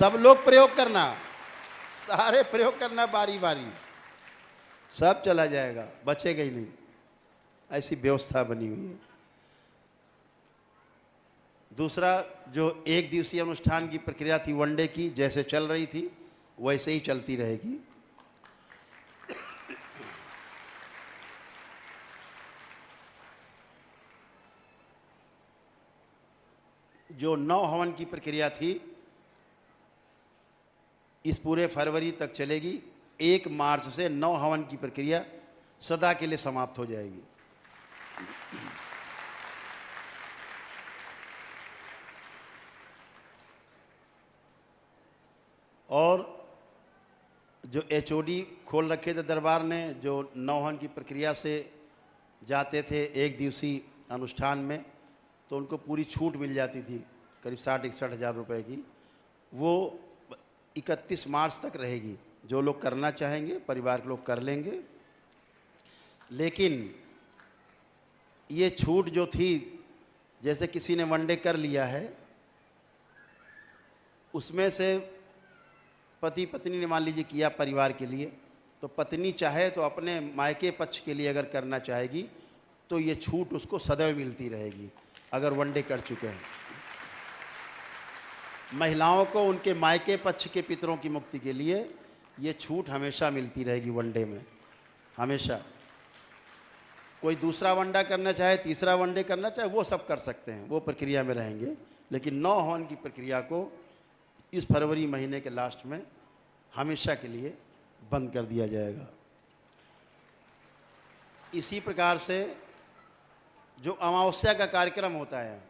सब लोग प्रयोग करना, सारे प्रयोग करना बारी बारी, सब चला जाएगा, बचेगा ही नहीं, ऐसी व्यवस्था बनी हुई है। दूसरा, जो एक दिवसीय अनुष्ठान की प्रक्रिया थी वनडे की, जैसे चल रही थी वैसे ही चलती रहेगी। जो 9 हवन की प्रक्रिया थी इस पूरे फरवरी तक चलेगी। 1 मार्च से 9 हवन की प्रक्रिया सदा के लिए समाप्त हो जाएगी। और जो एचओडी खोल रखे थे दरबार ने, जो 9 हवन की प्रक्रिया से जाते थे एक दिवसीय अनुष्ठान में, तो उनको पूरी छूट मिल जाती थी करीब 60-61 हज़ार रुपये की। वो 31 मार्च तक रहेगी। जो लोग करना चाहेंगे परिवार के लोग कर लेंगे, लेकिन ये छूट जो थी, जैसे किसी ने वनडे कर लिया है, उसमें से पति पत्नी ने मान लीजिए किया परिवार के लिए, तो पत्नी चाहे तो अपने मायके पक्ष के लिए अगर करना चाहेगी तो ये छूट उसको सदैव मिलती रहेगी अगर वनडे कर चुके हैं। महिलाओं को उनके मायके पक्ष के पितरों की मुक्ति के लिए ये छूट हमेशा मिलती रहेगी वनडे में, हमेशा। कोई दूसरा वनडा करना चाहे, तीसरा वनडे करना चाहे, वो सब कर सकते हैं, वो प्रक्रिया में रहेंगे। लेकिन 9 हवन की प्रक्रिया को इस फरवरी महीने के लास्ट में हमेशा के लिए बंद कर दिया जाएगा। इसी प्रकार से जो अमावस्या का कार्यक्रम होता है,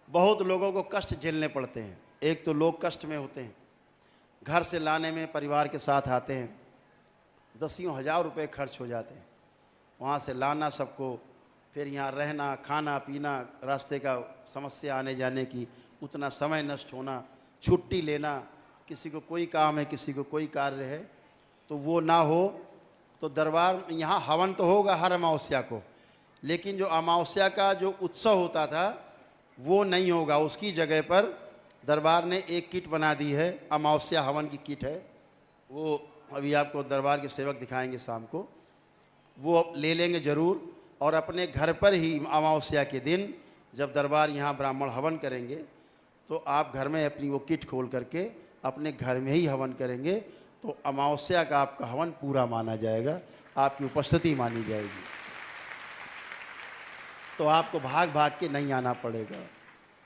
बहुत लोगों को कष्ट झेलने पड़ते हैं। एक तो लोग कष्ट में होते हैं, घर से लाने में परिवार के साथ आते हैं, 10 हज़ार रुपये खर्च हो जाते हैं, वहाँ से लाना सबको, फिर यहाँ रहना, खाना पीना, रास्ते का समस्या आने जाने की, उतना समय नष्ट होना, छुट्टी लेना, किसी को कोई काम है, किसी को कोई कार्य है, तो वो ना हो तो दरबार यहाँ हवन तो होगा हर अमावस्या को, लेकिन जो अमावस्या का जो उत्सव होता था वो नहीं होगा। उसकी जगह पर दरबार ने एक किट बना दी है, अमावस्या हवन की किट है। वो अभी आपको दरबार के सेवक दिखाएंगे शाम को, वो ले लेंगे ज़रूर। और अपने घर पर ही अमावस्या के दिन जब दरबार यहाँ ब्राह्मण हवन करेंगे तो आप घर में अपनी वो किट खोल करके अपने घर में ही हवन करेंगे, तो अमावस्या का आपका हवन पूरा माना जाएगा, आपकी उपस्थिति मानी जाएगी। तो आपको भाग भाग के नहीं आना पड़ेगा,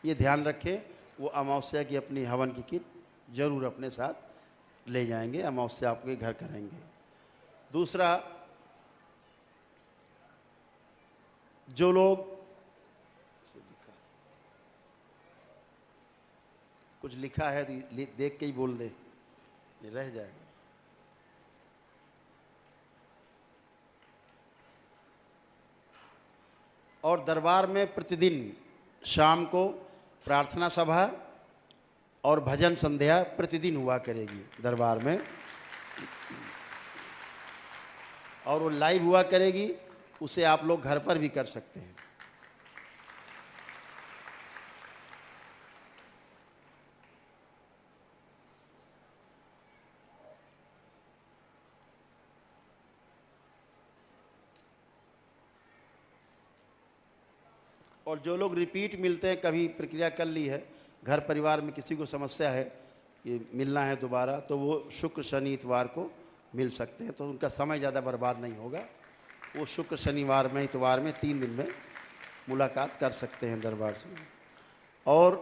ये ध्यान रखें। वो अमावस्या की अपनी हवन की किट जरूर अपने साथ ले जाएंगे, अमावस्या आपके घर करेंगे। दूसरा, जो लोग कुछ लिखा है तो देख के ही बोल दे, रह जाएगा। और दरबार में प्रतिदिन शाम को प्रार्थना सभा और भजन संध्या प्रतिदिन हुआ करेगी दरबार में, और वो लाइव हुआ करेगी, उसे आप लोग घर पर भी कर सकते हैं। और जो लोग रिपीट मिलते हैं, कभी प्रक्रिया कर ली है, घर परिवार में किसी को समस्या है कि मिलना है दोबारा, तो वो शुक्र शनि इतवार को मिल सकते हैं, तो उनका समय ज़्यादा बर्बाद नहीं होगा। वो शुक्र शनिवार में, इतवार में 3 दिन में मुलाकात कर सकते हैं दरबार से। और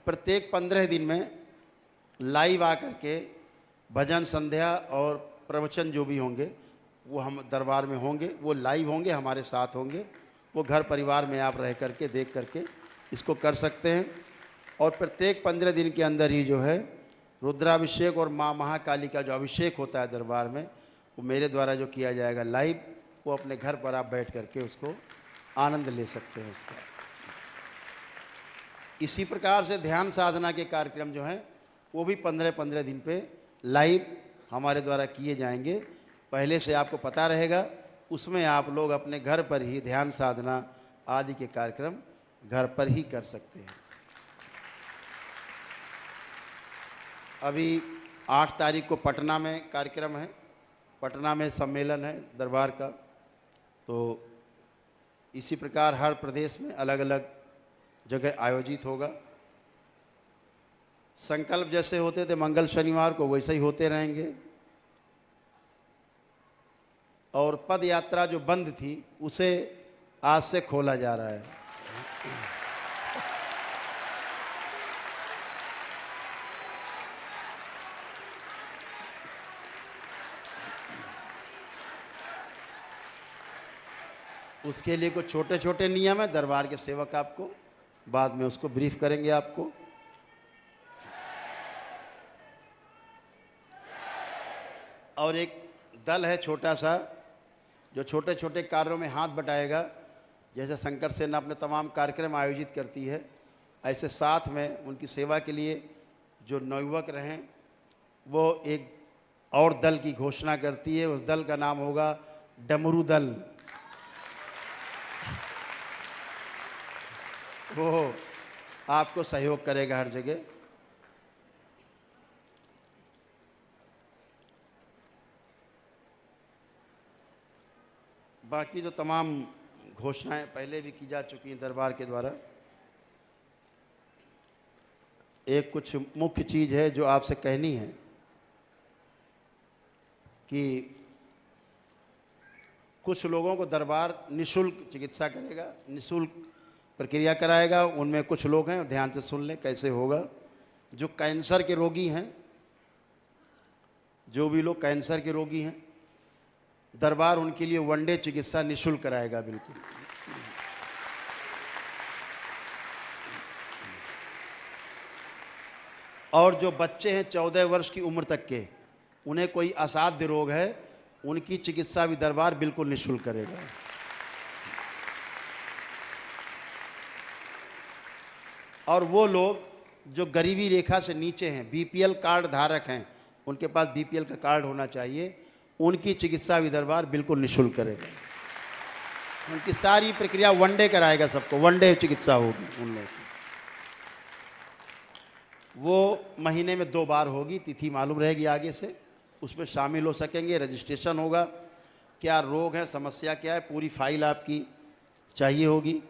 प्रत्येक 15 दिन में लाइव आकर के भजन संध्या और प्रवचन जो भी होंगे वो हम दरबार में होंगे, वो लाइव होंगे, हमारे साथ होंगे। वो घर परिवार में आप रह करके देख करके इसको कर सकते हैं। और प्रत्येक 15 दिन के अंदर ही जो है रुद्राभिषेक और माँ महाकाली का जो अभिषेक होता है दरबार में, वो मेरे द्वारा जो किया जाएगा लाइव, वो अपने घर पर आप बैठ करके उसको आनंद ले सकते हैं उसका। इसी प्रकार से ध्यान साधना के कार्यक्रम जो हैं वो भी 15-15 दिन पे लाइव हमारे द्वारा किए जाएंगे। पहले से आपको पता रहेगा, उसमें आप लोग अपने घर पर ही ध्यान साधना आदि के कार्यक्रम घर पर ही कर सकते हैं। अभी 8 तारीख को पटना में कार्यक्रम है, पटना में सम्मेलन है दरबार का। तो इसी प्रकार हर प्रदेश में अलग अलग जगह आयोजित होगा। संकल्प जैसे होते थे मंगल शनिवार को, वैसे ही होते रहेंगे। और पद यात्रा जो बंद थी उसे आज से खोला जा रहा है। उसके लिए कुछ छोटे छोटे नियम है, दरबार के सेवक आपको बाद में उसको ब्रीफ करेंगे आपको। और एक दल है छोटा सा जो छोटे छोटे कार्यों में हाथ बटाएगा। जैसे शंकर सेना अपने तमाम कार्यक्रम आयोजित करती है, ऐसे साथ में उनकी सेवा के लिए जो नवयुवक रहें वो एक और दल की घोषणा करती है। उस दल का नाम होगा डमरू दल। वो आपको सहयोग करेगा हर जगह। बाकी जो तमाम घोषणाएं पहले भी की जा चुकी हैं दरबार के द्वारा, एक कुछ मुख्य चीज़ है जो आपसे कहनी है कि कुछ लोगों को दरबार निःशुल्क चिकित्सा करेगा, निःशुल्क प्रक्रिया कराएगा। उनमें कुछ लोग हैं, ध्यान से सुन लें कैसे होगा। जो कैंसर के रोगी हैं, जो भी लोग कैंसर के रोगी हैं, दरबार उनके लिए वनडे चिकित्सा निःशुल्क कराएगा बिल्कुल। और जो बच्चे हैं 14 वर्ष की उम्र तक के, उन्हें कोई असाध्य रोग है, उनकी चिकित्सा भी दरबार बिल्कुल निःशुल्क करेगा। और वो लोग जो गरीबी रेखा से नीचे हैं, बीपीएल कार्ड धारक हैं, उनके पास बीपीएल का कार्ड होना चाहिए, उनकी चिकित्सा भी दरबार बिल्कुल निःशुल्क करेगा। उनकी सारी प्रक्रिया वनडे कराएगा, सबको वनडे चिकित्सा होगी उन लोगों की। वो महीने में 2 बार होगी, तिथि मालूम रहेगी आगे से, उसमें शामिल हो सकेंगे। रजिस्ट्रेशन होगा, क्या रोग है, समस्या क्या है, पूरी फाइल आपकी चाहिए होगी।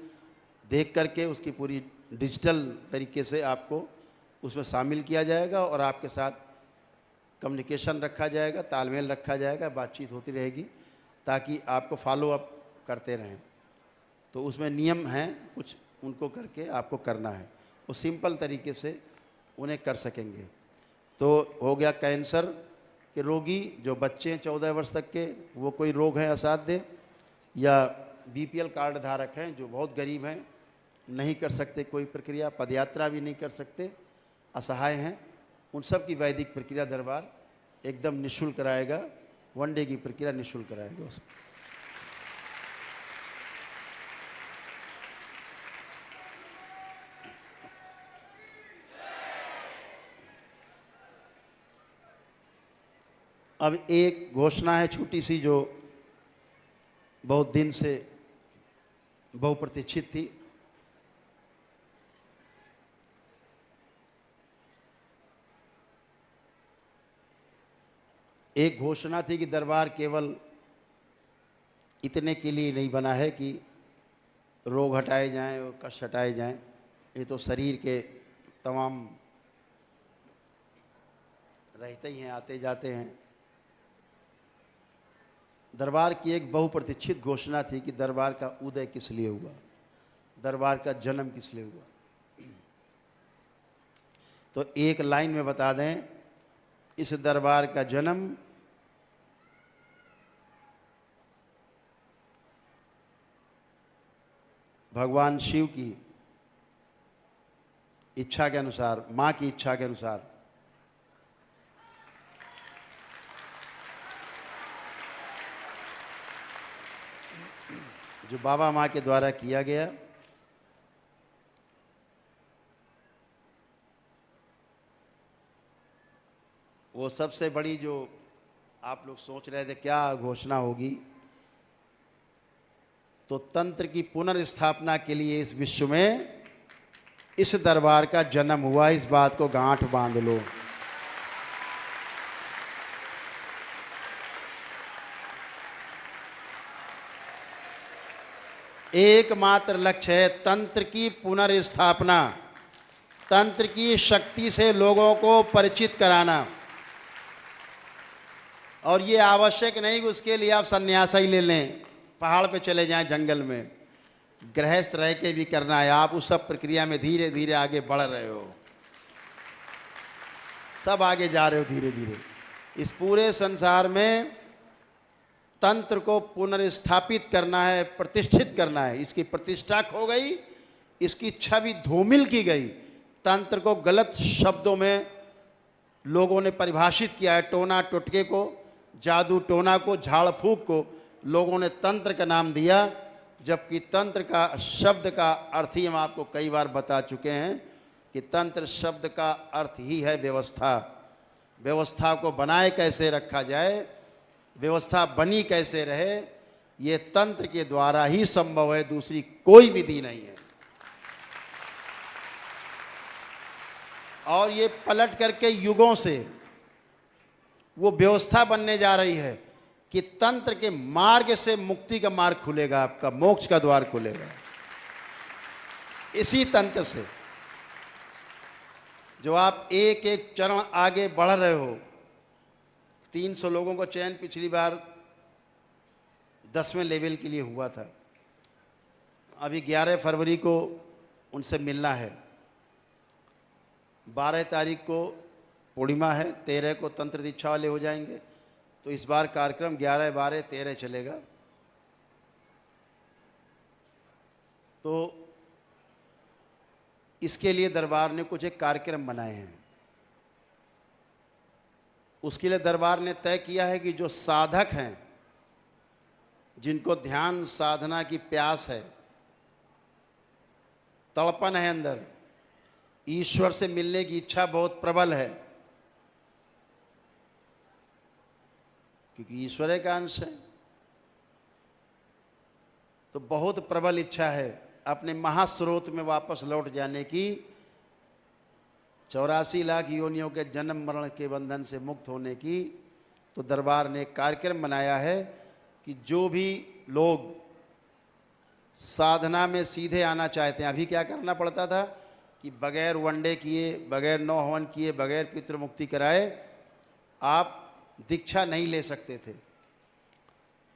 देख करके उसकी पूरी डिजिटल तरीके से आपको उसमें शामिल किया जाएगा और आपके साथ कम्युनिकेशन रखा जाएगा, तालमेल रखा जाएगा, बातचीत होती रहेगी ताकि आपको फॉलो अप करते रहें। तो उसमें नियम हैं कुछ, उनको करके आपको करना है। वो सिंपल तरीके से उन्हें कर सकेंगे। तो हो गया कैंसर के रोगी, जो बच्चे हैं 14 वर्ष तक के, वो कोई रोग है असाध्य, या बीपीएल कार्ड धारक हैं जो बहुत गरीब हैं, नहीं कर सकते कोई प्रक्रिया, पदयात्रा भी नहीं कर सकते, असहाय हैं, उन सब की वैदिक प्रक्रिया दरबार एकदम निःशुल्क कराएगा। वनडे की प्रक्रिया निःशुल्क कराएगा उसमें। अब एक घोषणा है छोटी सी जो बहुत दिन से बहुप्रतीक्षित थी। एक घोषणा थी कि दरबार केवल इतने के लिए नहीं बना है कि रोग हटाए जाएं और कष्ट हटाए जाएं। ये तो शरीर के तमाम रहते ही हैं, आते जाते हैं। दरबार की एक बहुप्रतीक्षित घोषणा थी कि दरबार का उदय किस लिए हुआ, दरबार का जन्म किस लिए हुआ। तो एक लाइन में बता दें, इस दरबार का जन्म भगवान शिव की इच्छा के अनुसार, माँ की इच्छा के अनुसार, जो बाबा माँ के द्वारा किया गया, वो सबसे बड़ी जो आप लोग सोच रहे थे क्या घोषणा होगी, तो तंत्र की पुनर्स्थापना के लिए इस विश्व में इस दरबार का जन्म हुआ। इस बात को गांठ बांध लो। एकमात्र लक्ष्य है तंत्र की पुनर्स्थापना, तंत्र की शक्ति से लोगों को परिचित कराना। और ये आवश्यक नहीं कि उसके लिए आप संन्यास ही ले लें, पहाड़ पे चले जाएं, जंगल में, गृहस्थ रह के भी करना है। आप उस सब प्रक्रिया में धीरे धीरे आगे बढ़ रहे हो, सब आगे जा रहे हो धीरे धीरे। इस पूरे संसार में तंत्र को पुनर्स्थापित करना है, प्रतिष्ठित करना है। इसकी प्रतिष्ठा खो गई, इसकी छवि धूमिल की गई। तंत्र को गलत शब्दों में लोगों ने परिभाषित किया है, टोना टोटके को, जादू टोना को, झाड़ फूक को लोगों ने तंत्र का नाम दिया, जबकि तंत्र का शब्द का अर्थ ही हम आपको कई बार बता चुके हैं कि तंत्र शब्द का अर्थ ही है व्यवस्था। व्यवस्था को बनाए कैसे रखा जाए, व्यवस्था बनी कैसे रहे, ये तंत्र के द्वारा ही संभव है, दूसरी कोई विधि नहीं है। और ये पलट करके युगों से वो व्यवस्था बनने जा रही है कि तंत्र के मार्ग से मुक्ति का मार्ग खुलेगा, आपका मोक्ष का द्वार खुलेगा इसी तंत्र से। जो आप एक एक चरण आगे बढ़ रहे हो। 300 लोगों को चयन पिछली बार 10वें लेवल के लिए हुआ था। अभी 11 फरवरी को उनसे मिलना है, 12 तारीख को पूर्णिमा है, 13 को तंत्र दीक्षा वाले हो जाएंगे। तो इस बार कार्यक्रम 11, 12, 13 चलेगा। तो इसके लिए दरबार ने कुछ एक कार्यक्रम बनाए हैं। उसके लिए दरबार ने तय किया है कि जो साधक हैं, जिनको ध्यान साधना की प्यास है, तड़पन है अंदर, ईश्वर से मिलने की इच्छा बहुत प्रबल है, क्योंकि ईश्वर का अंश है, तो बहुत प्रबल इच्छा है अपने महास्रोत में वापस लौट जाने की, 84 लाख योनियों के जन्म मरण के बंधन से मुक्त होने की। तो दरबार ने एक कार्यक्रम बनाया है कि जो भी लोग साधना में सीधे आना चाहते हैं, अभी क्या करना पड़ता था कि बगैर वनडे किए, बगैर नौ हवन किए, बगैर पितृमुक्ति कराए आप दीक्षा नहीं ले सकते थे।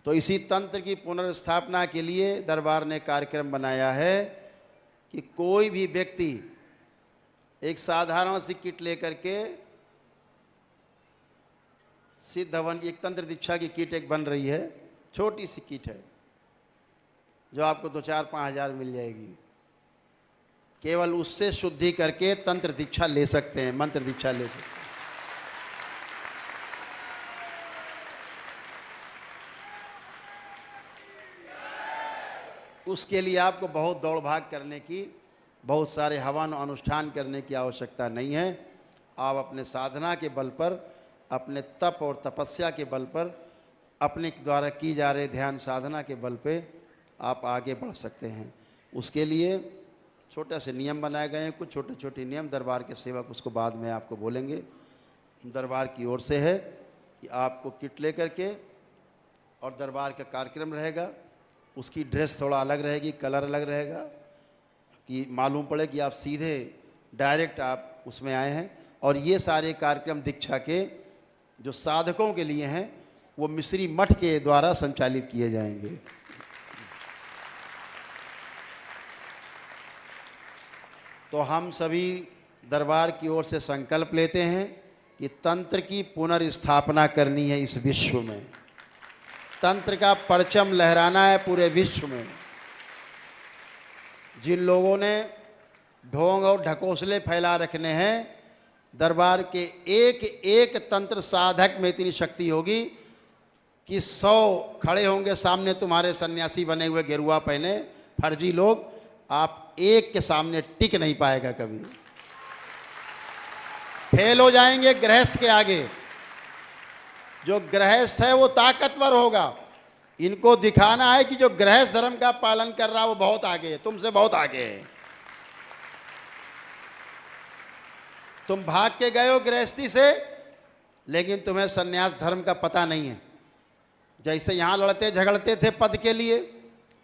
तो इसी तंत्र की पुनर्स्थापना के लिए दरबार ने कार्यक्रम बनाया है कि कोई भी व्यक्ति एक साधारण सी किट लेकर के, सिद्ध हवन की एक तंत्र दीक्षा की किट एक बन रही है, छोटी सी किट है जो आपको 2-4-5 हज़ार मिल जाएगी। केवल उससे शुद्धि करके तंत्र दीक्षा ले सकते हैं, मंत्र दीक्षा ले सकते हैं। उसके लिए आपको बहुत दौड़ भाग करने की, बहुत सारे हवन अनुष्ठान करने की आवश्यकता नहीं है। आप अपने साधना के बल पर, अपने तप और तपस्या के बल पर, अपने द्वारा की जा रहे ध्यान साधना के बल पे आप आगे बढ़ सकते हैं। उसके लिए छोटे से नियम बनाए गए हैं, कुछ छोटे छोटे नियम दरबार के सेवक उसको बाद में आपको बोलेंगे। दरबार की ओर से है कि आपको किट लेकर के, और दरबार का कार्यक्रम रहेगा, उसकी ड्रेस थोड़ा अलग रहेगी, कलर अलग रहेगा, कि मालूम पड़े कि आप सीधे डायरेक्ट आप उसमें आए हैं। और ये सारे कार्यक्रम दीक्षा के जो साधकों के लिए हैं वो मिस्री मठ के द्वारा संचालित किए जाएंगे। तो हम सभी दरबार की ओर से संकल्प लेते हैं कि तंत्र की पुनर्स्थापना करनी है इस विश्व में, तंत्र का परचम लहराना है पूरे विश्व में। जिन लोगों ने ढोंग और ढकोसले फैला रखने हैं, दरबार के एक एक तंत्र साधक में इतनी शक्ति होगी कि 100 खड़े होंगे सामने तुम्हारे सन्यासी बने हुए गेरुआ पहने फर्जी लोग, आप एक के सामने टिक नहीं पाएगा कभी, फेल हो जाएंगे गृहस्थ के आगे। जो गृहस्थ है वो ताकतवर होगा। इनको दिखाना है कि जो गृहस्थ धर्म का पालन कर रहा है वो बहुत आगे है, तुमसे बहुत आगे है। तुम भाग के गए हो गृहस्थी से, लेकिन तुम्हें सन्यास धर्म का पता नहीं है। जैसे यहाँ लड़ते झगड़ते थे पद के लिए,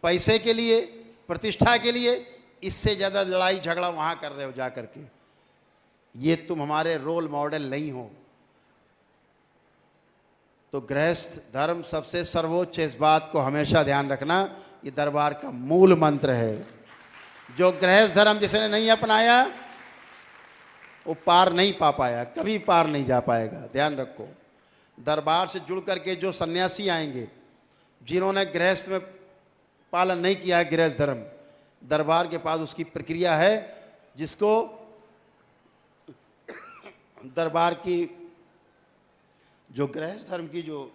पैसे के लिए, प्रतिष्ठा के लिए, इससे ज़्यादा लड़ाई झगड़ा वहाँ कर रहे हो जा करके। ये तुम हमारे रोल मॉडल नहीं हो। तो गृहस्थ धर्म सबसे सर्वोच्च, इस बात को हमेशा ध्यान रखना। ये दरबार का मूल मंत्र है। जो गृहस्थ धर्म जिसने नहीं अपनाया वो पार नहीं पा पाया, कभी पार नहीं जा पाएगा। ध्यान रखो। दरबार से जुड़ करके जो सन्यासी आएंगे, जिन्होंने गृहस्थ में पालन नहीं किया है गृहस्थ धर्म, दरबार के पास उसकी प्रक्रिया है, जिसको दरबार की जो गृहस्थ धर्म की जो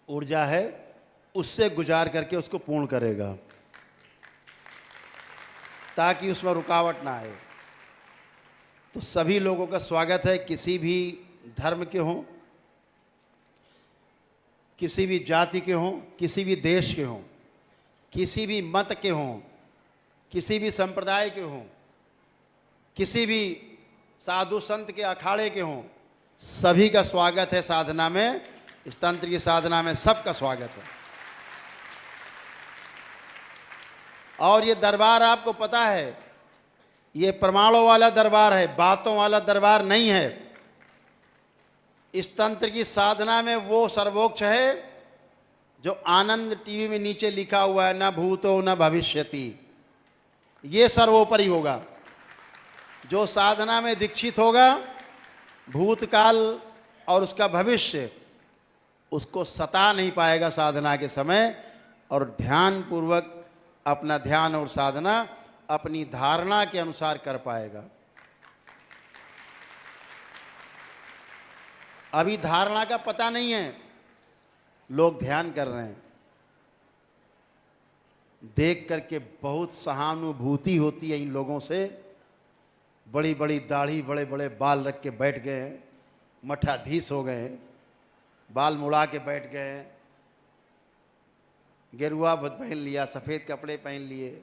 ऊर्जा है, उससे गुजार करके उसको पूर्ण करेगा, ताकि उसमें रुकावट ना आए। तो सभी लोगों का स्वागत है, किसी भी धर्म के हों, किसी भी जाति के हों, किसी भी देश के हों, किसी भी मत के हों, किसी भी संप्रदाय के हों, किसी भी साधु संत के अखाड़े के हों, सभी का स्वागत है साधना में। इस तंत्र की साधना में सबका स्वागत है। और ये दरबार आपको पता है, ये प्रमाणों वाला दरबार है, बातों वाला दरबार नहीं है। इस तंत्र की साधना में वो सर्वोच्च है जो आनंद टीवी में नीचे लिखा हुआ है, न भूतो न भविष्यति, ये सर्वोपरि होगा। जो साधना में दीक्षित होगा, भूतकाल और उसका भविष्य उसको सता नहीं पाएगा साधना के समय, और ध्यान पूर्वक अपना ध्यान और साधना अपनी धारणा के अनुसार कर पाएगा। अभी धारणा का पता नहीं है, लोग ध्यान कर रहे हैं, देख करके बहुत सहानुभूति होती है इन लोगों से। बड़ी बड़ी दाढ़ी, बड़े बड़े बाल रख के बैठ गए हैं, मठाधीश हो गए हैं, बाल मुड़ा के बैठ गए हैं, गेरुआ पहन लिया, सफ़ेद कपड़े पहन लिए।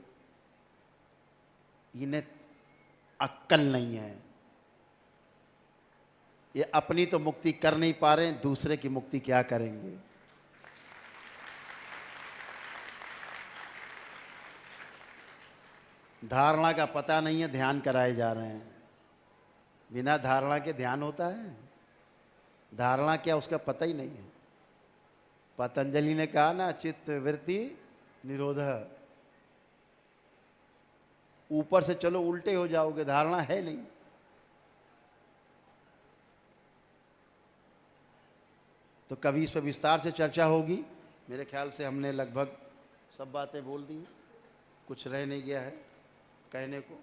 इन्हें अक्ल नहीं है। ये अपनी तो मुक्ति कर नहीं पा रहे हैं, दूसरे की मुक्ति क्या करेंगे। धारणा का पता नहीं है, ध्यान कराए जा रहे हैं। बिना धारणा के ध्यान होता है? धारणा क्या, उसका पता ही नहीं है। पतंजलि ने कहा ना, चित्त वृत्ति निरोध। ऊपर से चलो उल्टे हो जाओगे, धारणा है नहीं। तो कभी इस पर विस्तार से चर्चा होगी। मेरे ख्याल से हमने लगभग सब बातें बोल दी, कुछ रह नहीं गया है कहने को।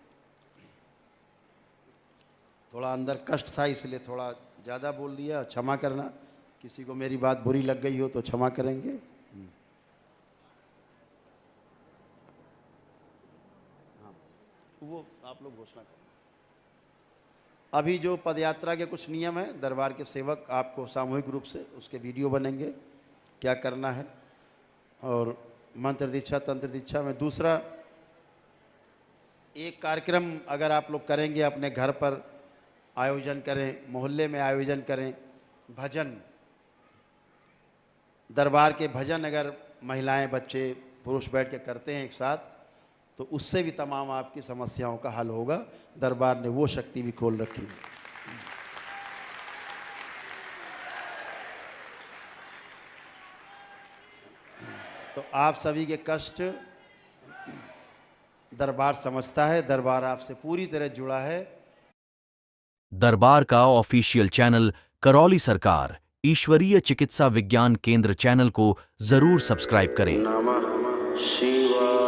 थोड़ा अंदर कष्ट था, इसलिए थोड़ा ज़्यादा बोल दिया, क्षमा करना। किसी को मेरी बात बुरी लग गई हो तो क्षमा करेंगे। हाँ, वो आप लोग घोषणा करें। अभी जो पदयात्रा के कुछ नियम हैं, दरबार के सेवक आपको सामूहिक रूप से उसके वीडियो बनेंगे, क्या करना है। और मंत्र दीक्षा, तंत्र दीक्षा में दूसरा एक कार्यक्रम अगर आप लोग करेंगे, अपने घर पर आयोजन करें, मोहल्ले में आयोजन करें, भजन, दरबार के भजन अगर महिलाएं, बच्चे, पुरुष बैठ के करते हैं एक साथ, तो उससे भी तमाम आपकी समस्याओं का हल होगा। दरबार ने वो शक्ति भी खोल रखी है। तो आप सभी के कष्ट दरबार समझता है, दरबार आपसे पूरी तरह जुड़ा है। दरबार का ऑफिशियल चैनल करौली सरकार ईश्वरीय चिकित्सा विज्ञान केंद्र चैनल को जरूर सब्सक्राइब करें। नमः शिवाय।